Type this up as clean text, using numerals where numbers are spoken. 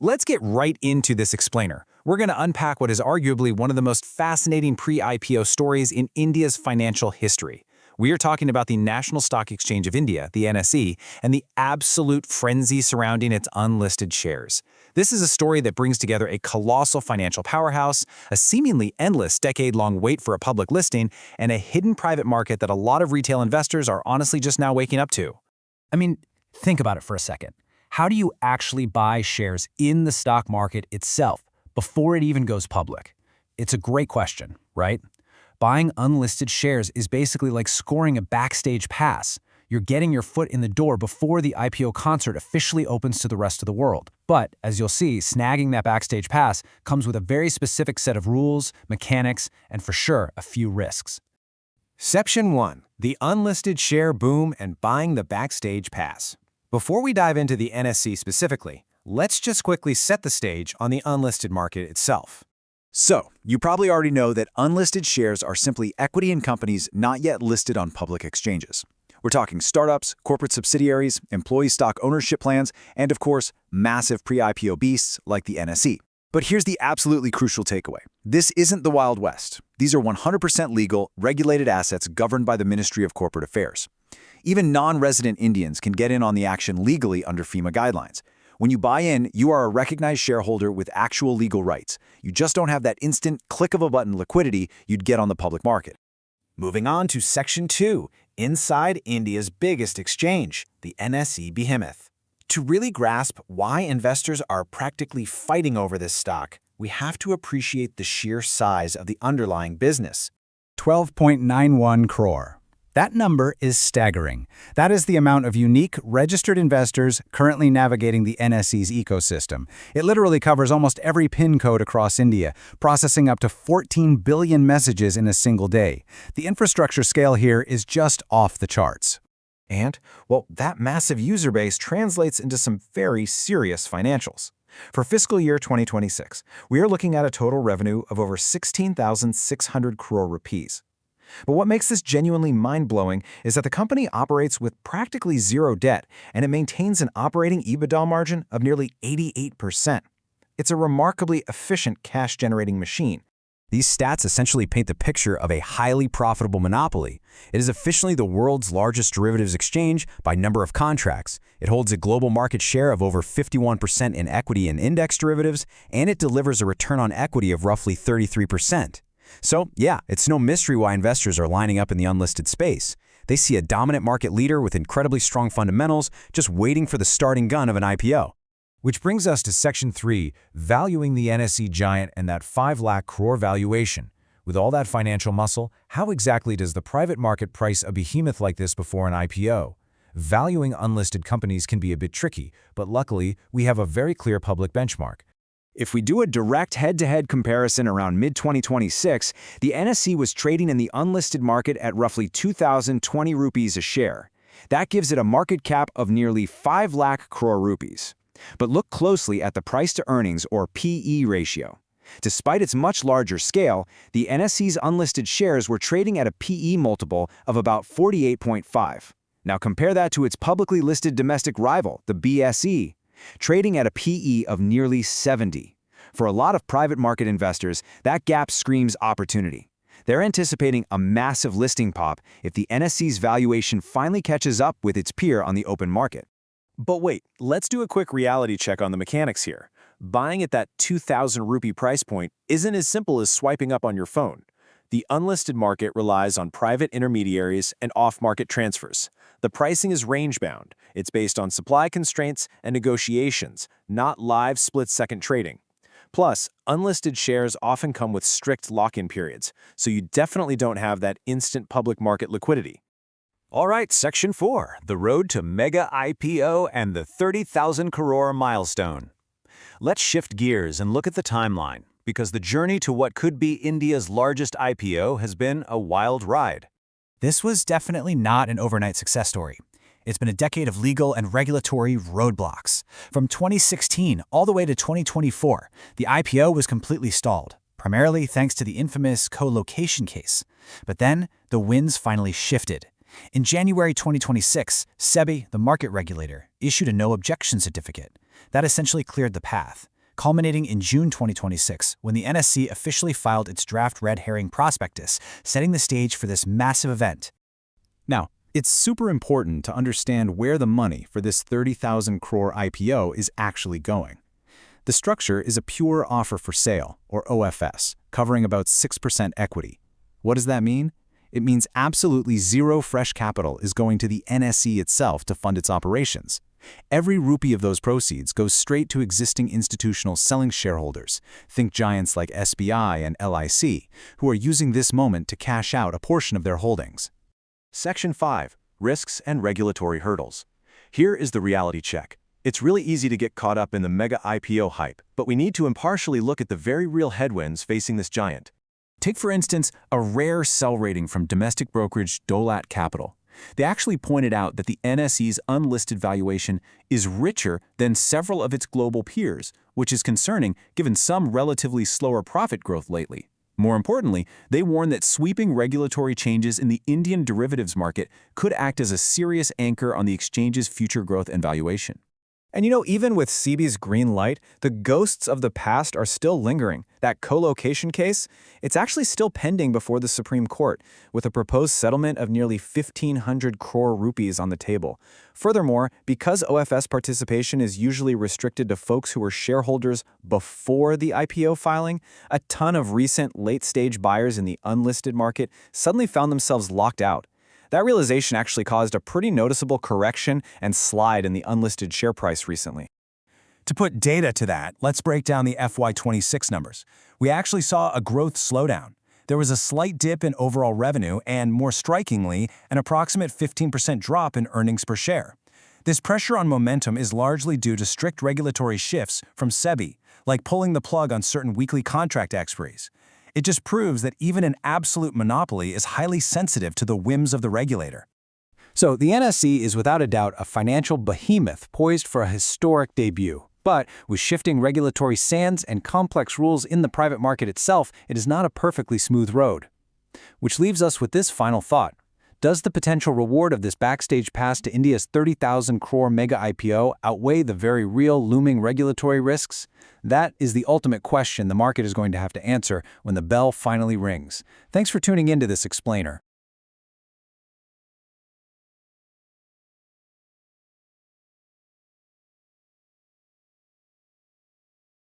Let's get right into this explainer. We're going to unpack what is arguably one of the most fascinating pre-IPO stories in India's financial history. We are talking about the National Stock Exchange of India, the NSE, and the absolute frenzy surrounding its unlisted shares. This is a story that brings together a colossal financial powerhouse, a seemingly endless decade-long wait for a public listing, and a hidden private market that a lot of retail investors are honestly just now waking up to. I mean, think about it for a second. How do you actually buy shares in the stock market itself before it even goes public? It's a great question, right? Buying unlisted shares is basically like scoring a backstage pass. You're getting your foot in the door before the IPO concert officially opens to the rest of the world. But, as you'll see, snagging that backstage pass comes with a very specific set of rules, mechanics, and for sure, a few risks. Section 1. The Unlisted Share Boom and Buying the Backstage Pass. Before we dive into the NSE specifically, let's just quickly set the stage on the unlisted market itself. So, you probably already know that unlisted shares are simply equity in companies not yet listed on public exchanges. We're talking startups, corporate subsidiaries, employee stock ownership plans, and of course, massive pre-IPO beasts like the NSE. But here's the absolutely crucial takeaway. This isn't the Wild West. These are 100% legal, regulated assets governed by the Ministry of Corporate Affairs. Even non-resident Indians can get in on the action legally under FEMA guidelines. When you buy in, you are a recognized shareholder with actual legal rights. You just don't have that instant click of a button liquidity you'd get on the public market. Moving on to Section 2, inside India's biggest exchange, the NSE behemoth. To really grasp why investors are practically fighting over this stock, we have to appreciate the sheer size of the underlying business. 12.91 crore. That number is staggering. That is the amount of unique, registered investors currently navigating the NSE's ecosystem. It literally covers almost every PIN code across India, processing up to 14 billion messages in a single day. The infrastructure scale here is just off the charts. And, well, that massive user base translates into some very serious financials. For fiscal year 2026, we are looking at a total revenue of over 16,600 crore rupees. But what makes this genuinely mind-blowing is that the company operates with practically zero debt, and it maintains an operating EBITDA margin of nearly 88%. It's a remarkably efficient cash-generating machine. These stats essentially paint the picture of a highly profitable monopoly. It is officially the world's largest derivatives exchange by number of contracts. It holds a global market share of over 51% in equity and index derivatives, and it delivers a return on equity of roughly 33%. So, yeah, it's no mystery why investors are lining up in the unlisted space. They see a dominant market leader with incredibly strong fundamentals just waiting for the starting gun of an IPO. Which brings us to Section 3, valuing the NSE giant and that 5 lakh crore valuation. With all that financial muscle, how exactly does the private market price a behemoth like this before an IPO? Valuing unlisted companies can be a bit tricky, but luckily, we have a very clear public benchmark. If we do a direct head-to-head comparison around mid-2026, the NSE was trading in the unlisted market at roughly 2,020 rupees a share. That gives it a market cap of nearly 5 lakh crore rupees. But look closely at the price-to-earnings or PE ratio. Despite its much larger scale, the NSE's unlisted shares were trading at a PE multiple of about 48.5. Now compare that to its publicly listed domestic rival, the BSE, trading at a PE of nearly 70. For a lot of private market investors, that gap screams opportunity. They're anticipating a massive listing pop if the NSE's valuation finally catches up with its peer on the open market. But wait, let's do a quick reality check on the mechanics here. Buying at that 2,000 rupee price point isn't as simple as swiping up on your phone. The unlisted market relies on private intermediaries and off-market transfers. The pricing is range-bound. It's based on supply constraints and negotiations, not live split-second trading. Plus, unlisted shares often come with strict lock-in periods, so you definitely don't have that instant public market liquidity. All right, Section 4, the road to mega IPO and the 30,000 crore milestone. Let's shift gears and look at the timeline, because the journey to what could be India's largest IPO has been a wild ride. This was definitely not an overnight success story. It's been a decade of legal and regulatory roadblocks. From 2016 all the way to 2024, the IPO was completely stalled, primarily thanks to the infamous co-location case. But then, the winds finally shifted. In January 2026, SEBI, the market regulator, issued a no-objection certificate. That essentially cleared the path, culminating in June 2026 when the NSE officially filed its draft red herring prospectus, setting the stage for this massive event. Now, it's super important to understand where the money for this 30,000 crore IPO is actually going. The structure is a pure offer for sale, or OFS, covering about 6% equity. What does that mean? It means absolutely zero fresh capital is going to the NSE itself to fund its operations. Every rupee of those proceeds goes straight to existing institutional selling shareholders, think giants like SBI and LIC, who are using this moment to cash out a portion of their holdings. Section 5. Risks and Regulatory Hurdles. Here is the reality check. It's really easy to get caught up in the mega IPO hype, but we need to impartially look at the very real headwinds facing this giant. Take, for instance, a rare sell rating from domestic brokerage Dolat Capital. They actually pointed out that the NSE's unlisted valuation is richer than several of its global peers, which is concerning given some relatively slower profit growth lately. More importantly, they warn that sweeping regulatory changes in the Indian derivatives market could act as a serious anchor on the exchange's future growth and valuation. And even with SEBI's green light, the ghosts of the past are still lingering. That co-location case, it's actually still pending before the Supreme Court, with a proposed settlement of nearly 1,500 crore rupees on the table. Furthermore, because OFS participation is usually restricted to folks who were shareholders before the IPO filing, a ton of recent late-stage buyers in the unlisted market suddenly found themselves locked out. That realization actually caused a pretty noticeable correction and slide in the unlisted share price recently. To put data to that, let's break down the FY26 numbers. We actually saw a growth slowdown. There was a slight dip in overall revenue and, more strikingly, an approximate 15% drop in earnings per share. This pressure on momentum is largely due to strict regulatory shifts from SEBI, like pulling the plug on certain weekly contract expiries. It just proves that even an absolute monopoly is highly sensitive to the whims of the regulator. So the NSE is without a doubt a financial behemoth poised for a historic debut. But with shifting regulatory sands and complex rules in the private market itself, it is not a perfectly smooth road. Which leaves us with this final thought. Does the potential reward of this backstage pass to India's 30,000 crore mega IPO outweigh the very real looming regulatory risks? That is the ultimate question the market is going to have to answer when the bell finally rings. Thanks for tuning into this explainer.